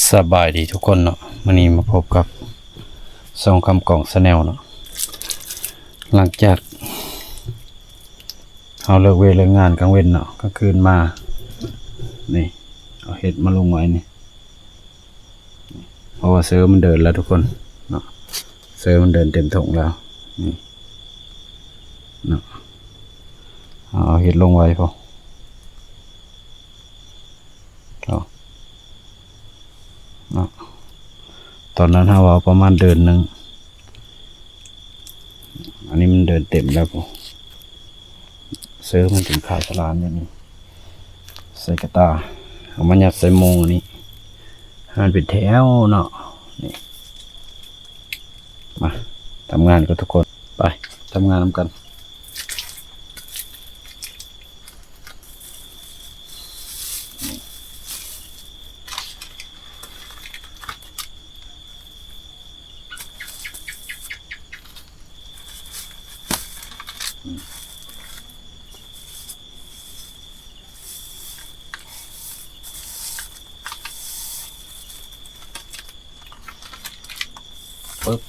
สบายดีทุกคนเนาะวันนี้มาพบกับซองคำกล่องแนลเนาะหลังจากเอาเลิกเลิกงานกลางเว้นเนาะก็คืนมานี่เอาเห็ดมาลงไว้นี่เพราะว่าเสือมันเดินแล้วทุกคนเนาะเสือมันเดินเต็มถงแล้วนี่เนาะเอาเห็ดลงไว้พอเนาะตอนนั้นเราประมาณเดือนหนึ่งอันนี้มันเดินเต็มแล้วพอเสือมันถึงขาดสลานอย่างนี้ใส่กระตาเอามันยัดใส่โมงอันนี้มันเป็นแถวเนาะนี่มาทำงานกับทุกคนไปทำงานนำกันปึ๊บ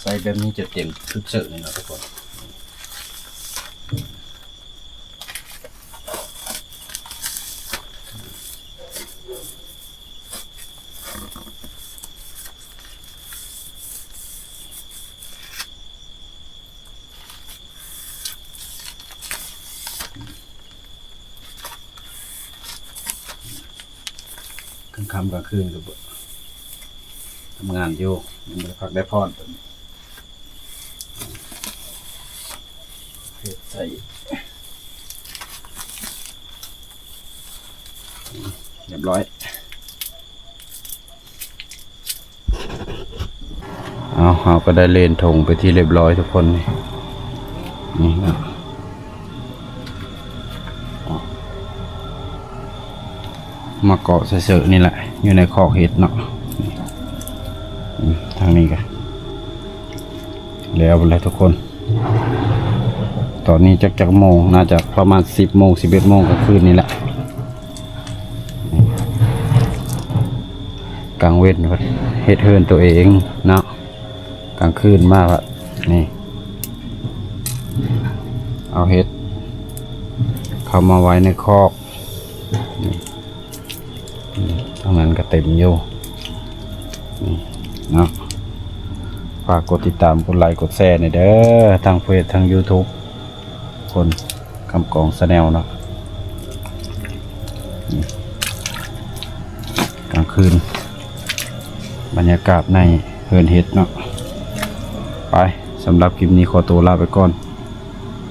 ใส่แบบนี้จะเต็มชุดเสื้อเลยนะทุกคนกลางค่ำกลางคืนก็ทำงานอยู่มันได้พักได้พรใส่เรียบร้อยเอาก็ได้เลนถงไปที่เรียบร้อยทุกคนนี่นะมาเกาะเสือนี่แหละอยู่ในคอกเห็ดเนาะทางนี้กันแล้วเลยทุกคนตอนนี้จักโมงน่าจะประมาณ10 โมง 11 โมงก็คืนนี้แหละกลางเว้นเฮ็ดเฮินตัวเองเนาะกลางคืนมากอะนี่เอาเฮ็ดเข้ามาไว้ในคอกทางนั้นก็เต็มอยู่เนาะฝากกดติดตามกดไลค์กดแชร์หน่อยเด้อทางเฟซทาง YouTube คนคำกองแนลเนาะกลางคืนบรรยากาศในเฮิร์นเฮ็ดเนาะไปสำหรับคลิปนี้ขอตัวลาไปก่อน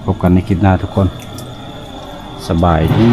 พบกันในคลิปหน้าทุกคนสบายดี